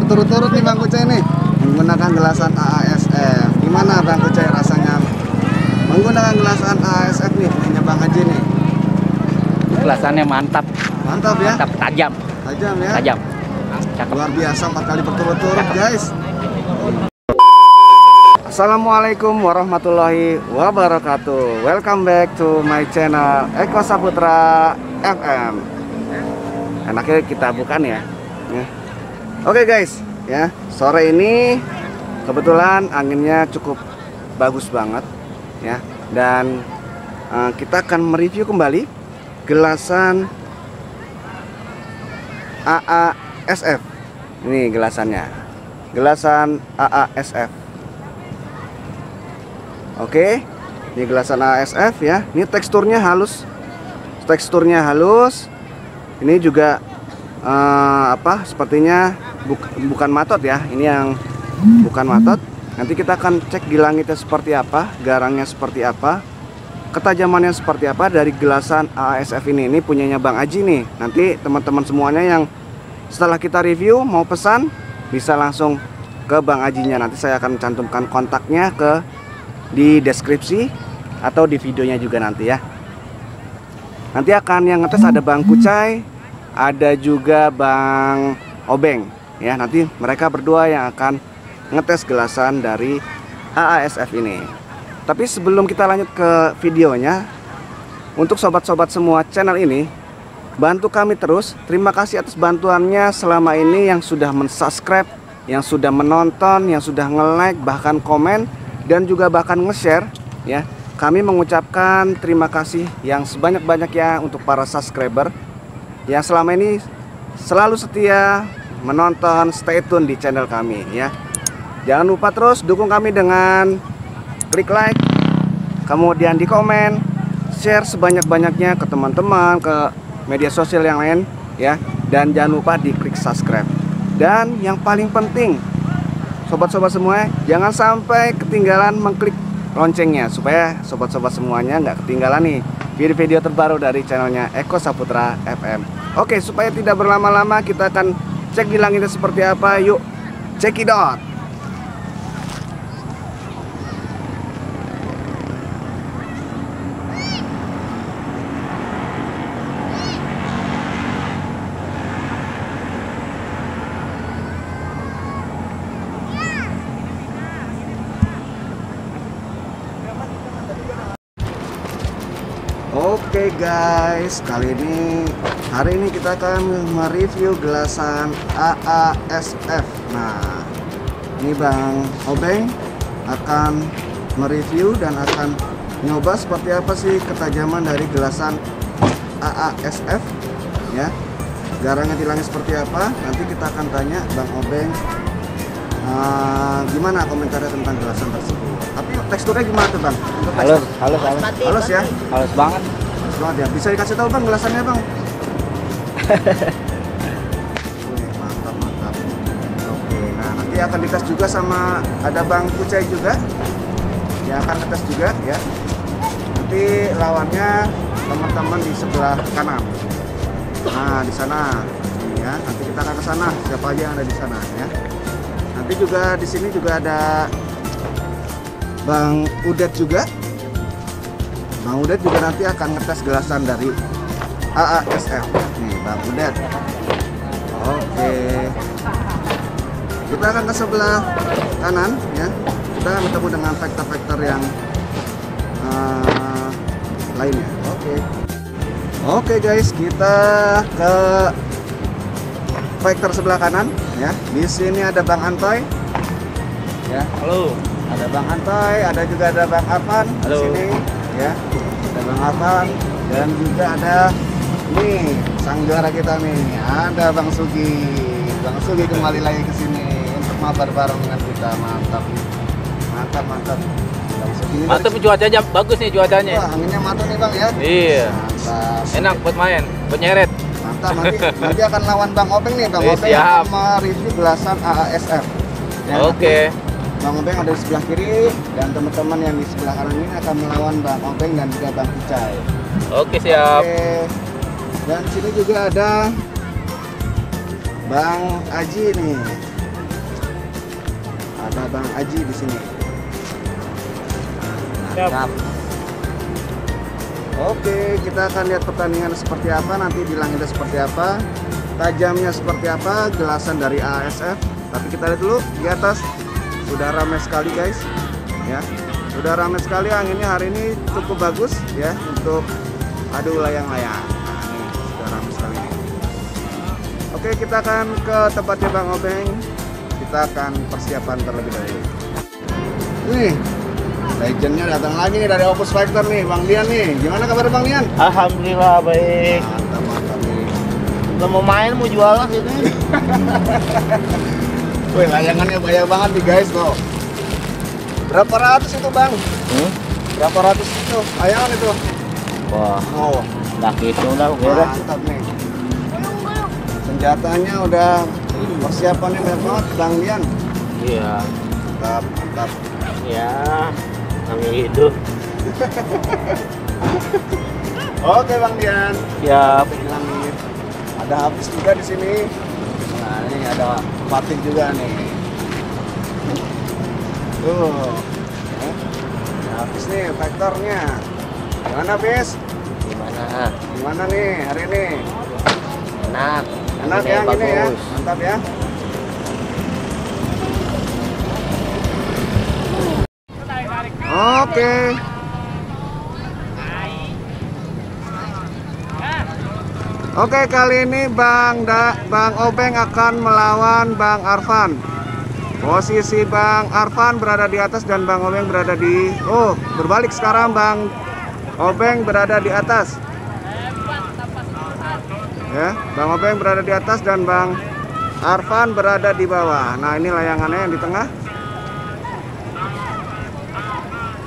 berturut-turut nih Bang Kucai nih menggunakan gelasan AASF. Gimana Bang Kucai rasanya menggunakan gelasan AASF nih punya Bang Haji nih? Gelasannya mantap. Mantap ya? Mantap, tajam. Tajam ya? Tajam. Cakep. Luar biasa 4 kali berturut-turut guys. Assalamualaikum warahmatullahi wabarakatuh. Welcome back to my channel Eko Saputra FM. Enaknya kita bukan ya. Oke guys, ya sore ini kebetulan anginnya cukup bagus banget ya, dan kita akan mereview kembali gelasan AASF. Ini gelasannya, gelasan AASF. Oke, ini gelasan AASF ya. Ini teksturnya halus, Ini juga sepertinya bukan matot ya. Ini yang bukan matot. Nanti kita akan cek gilangnya seperti apa, garangnya seperti apa, ketajamannya seperti apa dari gelasan AASF ini. Ini punyanya Bang Aji nih. Nanti teman-teman semuanya yang setelah kita review mau pesan bisa langsung ke Bang Ajinya. Nanti saya akan cantumkan kontaknya di deskripsi atau di videonya juga nanti ya. Nanti akan yang ngetes ada Bang Kucai, ada juga Bang Obeng ya. Nanti mereka berdua yang akan ngetes gelasan dari AASF ini. Tapi sebelum kita lanjut ke videonya, untuk sobat-sobat semua channel ini, bantu kami terus. Terima kasih atas bantuannya selama ini yang sudah mensubscribe, yang sudah menonton, yang sudah nge-like, bahkan komen, dan juga bahkan nge-share ya. Kami mengucapkan terima kasih yang sebanyak-banyaknya untuk para subscriber yang selama ini selalu setia menonton, stay tune di channel kami ya. Jangan lupa terus dukung kami dengan klik like, kemudian di komen, share sebanyak-banyaknya ke teman-teman, ke media sosial yang lain ya. Dan jangan lupa di klik subscribe. Dan yang paling penting, sobat-sobat semua, jangan sampai ketinggalan mengklik loncengnya supaya sobat-sobat semuanya nggak ketinggalan nih video-video terbaru dari channelnya Eko Saputra FM. Oke, supaya tidak berlama-lama kita akan cek gilangnya seperti apa. Yuk, cekidot. Oke guys, hari ini kita akan mereview gelasan AASF. Nah, ini Bang Obeng akan mereview dan akan nyoba seperti apa sih ketajaman dari gelasan AASF ya. Garangnya tilangnya seperti apa? Nanti kita akan tanya Bang Obeng gimana komentarnya tentang gelasan tersebut. Tapi teksturnya gimana tuh Bang? Halus ya? Halus banget. Halus banget ya. Bisa dikasih tahu Bang gelasannya Bang? Mantap. Oke, nah nanti akan dites juga sama ada Bang Kucai juga yang akan dites juga ya. Nanti lawannya teman-teman di sebelah kanan. Nah di sana ya. Nanti kita akan ke sana. Siapa aja yang ada di sana ya. Nanti juga di sini juga ada Bang Udet juga. Bang Udet juga nanti akan ngetes gelasan dari AASF. Nih Bang Udet. Oke. Kita akan ke sebelah kanan ya. Kita akan bertemu dengan faktor-faktor yang lainnya. Oke guys, kita ke faktor sebelah kanan ya. Di sini ada Bang Antoy. Ya. Halo. Ada Bang Antoy, ada juga ada Bang Afan di sini ya. Ada Bang Afan dan juga ada nih sang juara kita nih, ada Bang Sugi. Bang Sugi kembali lagi ke sini untuk mabar bareng dengan kita. Mantap. Bang Sugi. Mantap, cuacanya bagus nih cuacanya. Wah, anginnya mantap nih Bang ya. Iya. Mantap. Enak buat main, buat nyeret. Mantap, nanti akan lawan Bang Obeng nih. Bang Obeng siap. akan mereview gelasan AASF. Ya, Oke. Bang Obeng ada di sebelah kiri dan teman-teman yang di sebelah kanan ini akan melawan Bang Obeng dan juga Bang Kucai. Oke, siap. Oke. Dan sini juga ada Bang Aji nih. Ada Bang Aji di sini. Siap. Oke, kita akan lihat pertandingan seperti apa, nanti bilangnya seperti apa, tajamnya seperti apa, gelasan dari ASF. Tapi kita lihat dulu di atas, sudah ramai sekali guys, ya, sudah ramai sekali. Anginnya hari ini cukup bagus ya untuk adu layang-layang. Nah, ini sudah ramai sekali nih. Oke, kita akan ke tempatnya Bang Obeng. Kita akan persiapan terlebih dahulu. Nih, legendnya datang lagi nih dari Opus Fighter nih, Bang Dian nih. Gimana kabar Bang Dian? Alhamdulillah baik. Mantap nih. Udah mau main, mau jualan gitu. Wih, layangannya banyak banget nih guys loh. Berapa ratus itu Bang? Berapa ratus itu layangan itu? Wah, Oh, udah gitu udah beres. mantap nih. Senjatanya udah persiapannya banyak banget Bang Dian. Iya, Mantap, mantap. ya, namanya gitu. Oke Bang Dian. Siap. Kita bilangin. Ada habis juga di sini. Nah, ini ada patik juga nih. Tuh. Habis nih vektornya. Gimana, Bis? Gimana? Gimana nih hari ini? Enak. Enak Ini ya gini ya? bagus. Mantap ya. Oke. Oke, kali ini Bang Obeng akan melawan Bang Arfan. Posisi Bang Arfan berada di atas dan Bang Obeng berada di... Oh, berbalik sekarang Bang Obeng berada di atas. Ya, Bang Obeng berada di atas dan Bang Arfan berada di bawah. Nah, ini layangannya yang di tengah.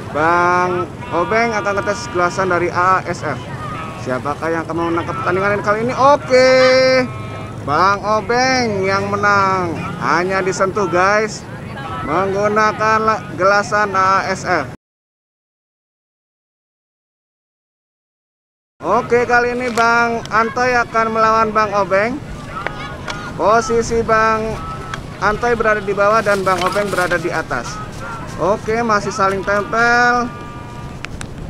Bang Obeng akan ngetes gelasan dari ASF. Siapakah yang akan menangkap pertandingan kali ini? Oke, Bang Obeng yang menang. Hanya disentuh guys, menggunakan gelasan ASF. Oke, kali ini Bang Antoy akan melawan Bang Obeng. Posisi Bang Antoy berada di bawah dan Bang Obeng berada di atas. Oke, masih saling tempel.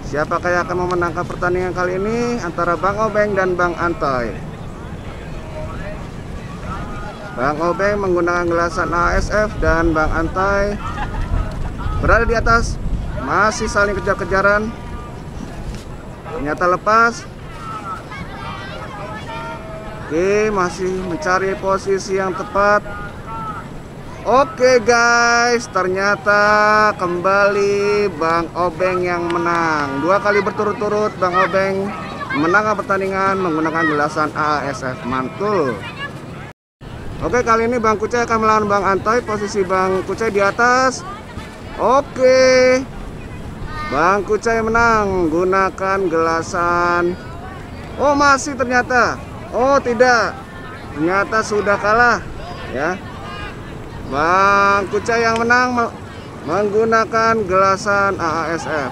Siapakah yang akan memenangkan pertandingan kali ini antara Bang Obeng dan Bang Antoy? Bang Obeng menggunakan gelasan ASF dan Bang Antoy berada di atas. Masih saling kejar-kejaran. Ternyata lepas. Oke, masih mencari posisi yang tepat. Oke guys, ternyata kembali Bang Obeng yang menang. 2 kali berturut-turut Bang Obeng menang pertandingan menggunakan gelasan ASF. Mantul. Oke, kali ini Bang Kucai akan melawan Bang Antoy. Posisi Bang Kucai di atas. Oke, Bang Kucai menang gunakan gelasan. Oh, masih ternyata. Oh, tidak. Ternyata sudah kalah ya. Bang Kucai yang menang menggunakan gelasan ASF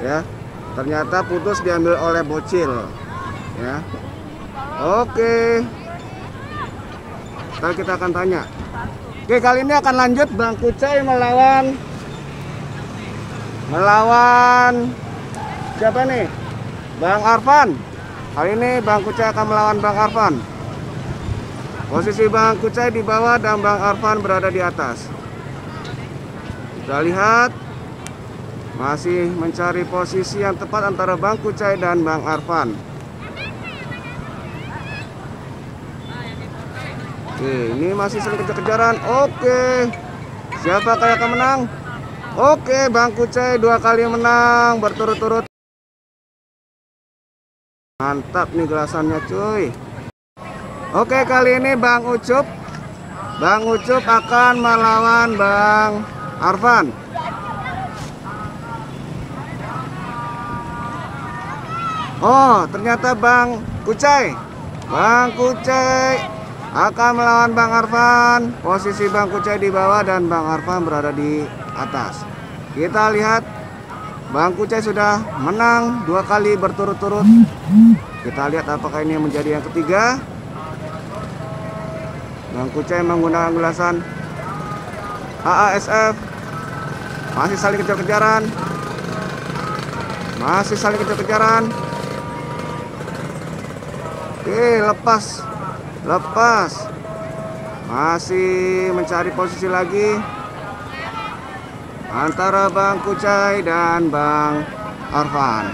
ya. Ternyata putus diambil oleh bocil ya. Oke, sekarang kita akan tanya. Oke, kali ini akan lanjut Bang Kucai melawan siapa nih? Bang Arfan. Kali ini Bang Kucai akan melawan Bang Arfan. Posisi Bang Kucai di bawah dan Bang Arfan berada di atas. Kita lihat, masih mencari posisi yang tepat antara Bang Kucai dan Bang Arfan. Oke, ini masih saling kejar-kejaran. Oke, siapakah yang akan menang? Oke, Bang Kucai 2 kali menang berturut-turut. Mantap nih gelasannya cuy. Oke, kali ini Bang Ucup akan melawan Bang Arfan. Oh, ternyata Bang Kucai akan melawan Bang Arfan. Posisi Bang Kucai di bawah dan Bang Arfan berada di atas. Kita lihat, Bang Kucai sudah menang 2 kali berturut-turut. Kita lihat apakah ini menjadi yang ketiga. Bang Kucai menggunakan gelasan AASF masih saling kejar-kejaran. Masih saling kejar-kejaran. Oke, lepas. Lepas. Masih mencari posisi lagi antara Bang Kucai dan Bang Arfan.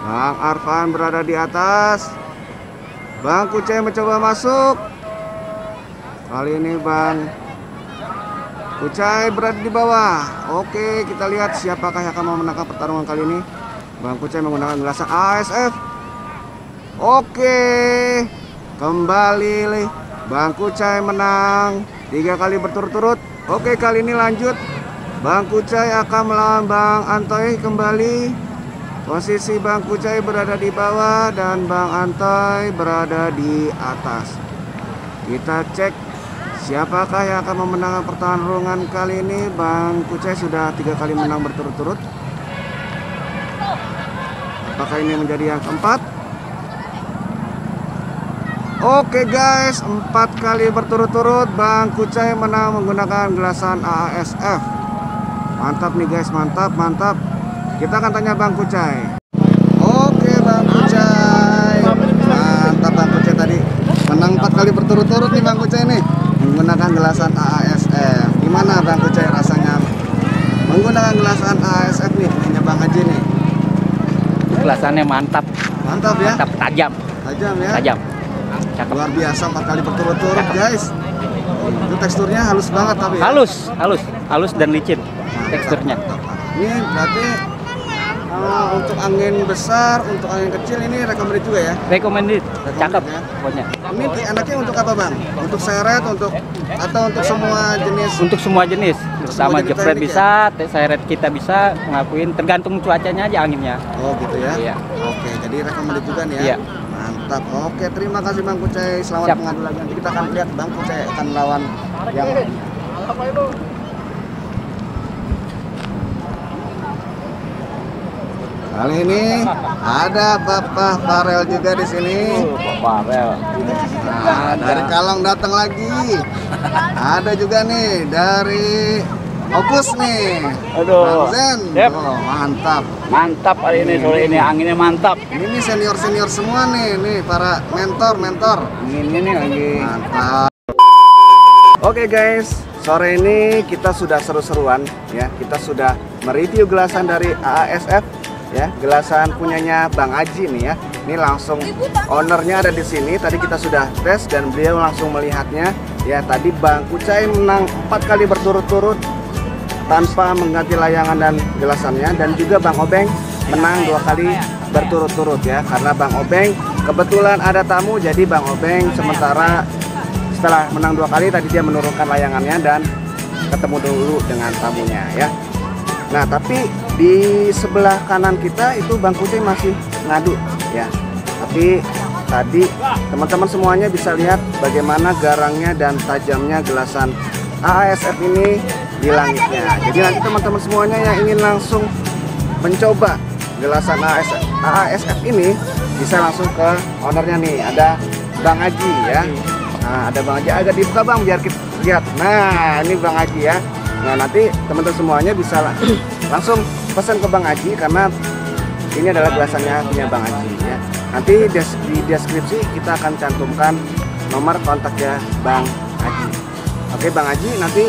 Bang Arfan berada di atas. Bang Kucai mencoba masuk. Kali ini Bang Kucai berada di bawah. Oke, kita lihat siapakah yang akan memenangkan pertarungan kali ini. Bang Kucai menggunakan gelasan ASF. Oke, kembali Bang Kucai menang 3 kali berturut-turut. Oke, kali ini lanjut. Bang Kucai akan melawan Bang Antoy kembali. Posisi Bang Kucai berada di bawah dan Bang Antoy berada di atas. Kita cek siapakah yang akan memenangkan pertarungan kali ini. Bang Kucai sudah 3 kali menang berturut-turut. Apakah ini menjadi yang keempat? Oke guys, 4 kali berturut-turut Bang Kucai menang menggunakan gelasan AASF. Mantap nih guys, mantap, mantap. Kita akan tanya Bang Kucai. Oke Bang Kucai, mantap Bang Kucai tadi menang 4 kali berturut-turut nih Bang Kucai nih menggunakan gelasan AASF. Gimana Bang Kucai rasanya menggunakan gelasan AASF nih punya Bang Haji nih? Gelasannya mantap. Mantap ya? Mantap, tajam. Tajam ya? Tajam. Cakep. Luar biasa 4 kali berturut-turut guys. Itu teksturnya halus banget tapi ya? Halus dan licin teksturnya. Ini berarti untuk angin besar, untuk angin kecil ini recommended juga ya? Recommended. Cakep ya? pokoknya. Ini enaknya untuk apa Bang? Untuk seret, atau untuk semua jenis? Untuk semua jenis. Sama jenis jepret teknik bisa, seret kita bisa ngelakuin, tergantung cuacanya aja anginnya. Oh gitu ya? Iya. Oke, jadi recommended juga nih ya? Iya. Mantap. Oke, terima kasih Bang Kucai. Selamat mengadu lagi. Nanti kita akan lihat Bang Kucai akan melawan yang lain. Kali ini ada Bapak Farel juga di sini. Farel. Nah, dari Kalong datang lagi. Ada juga nih dari Opus nih. Aduh. Bang Zen. Yep. Oh, mantap. Mantap hari ini, sore ini anginnya mantap. Ini senior-senior semua nih para mentor. Anginnya nih lagi. Mantap. Oke guys, sore ini kita sudah seru-seruan ya. Kita sudah mereview gelasan dari AASF ya, gelasan punyanya Bang Aji nih ya. Ini langsung ownernya ada di sini. Tadi kita sudah tes dan beliau langsung melihatnya ya. Tadi Bang Kucai menang 4 kali berturut-turut tanpa mengganti layangan dan gelasannya, dan juga Bang Obeng menang 2 kali berturut-turut ya, karena Bang Obeng kebetulan ada tamu. Jadi Bang Obeng sementara setelah menang 2 kali tadi dia menurunkan layangannya dan ketemu dulu dengan tamunya ya. Nah tapi di sebelah kanan kita itu Bang Kucai masih ngadu ya. Tapi tadi teman-teman semuanya bisa lihat bagaimana garangnya dan tajamnya gelasan AASF ini di langitnya. Jadi nanti teman-teman semuanya yang ingin langsung mencoba gelasan AASF ini bisa langsung ke ownernya nih. Ada Bang Haji ya. Nah, ada Bang Haji, agak dibuka Bang biar kita lihat. Nah, ini Bang Haji ya. Nah, nanti teman-teman semuanya bisa langsung pesan ke Bang Haji karena ini adalah gelasannya punya Bang Haji ya. Nanti di deskripsi kita akan cantumkan nomor kontaknya Bang Haji. Oke Bang Haji, nanti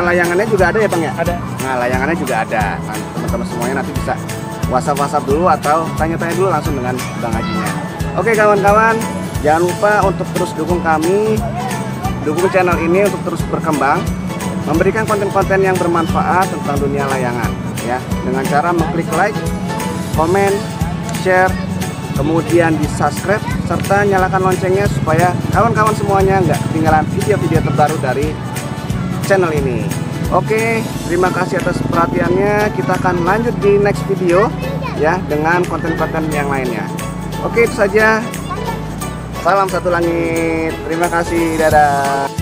layangannya juga ada ya Bang ya? Ada. Nah, layangannya juga ada. Nah, teman-teman semuanya nanti bisa WhatsApp dulu atau tanya-tanya dulu langsung dengan Bang Hajinya. Oke kawan-kawan, jangan lupa untuk terus dukung kami, dukung channel ini untuk terus berkembang, memberikan konten-konten yang bermanfaat tentang dunia layangan ya, dengan cara mengklik like, komen, share, kemudian di subscribe serta nyalakan loncengnya supaya kawan-kawan semuanya nggak ketinggalan video-video terbaru dari channel ini. Oke, terima kasih atas perhatiannya. Kita akan lanjut di next video ya dengan konten-konten yang lainnya. Oke, itu saja. Salam satu langit. Terima kasih. Dadah.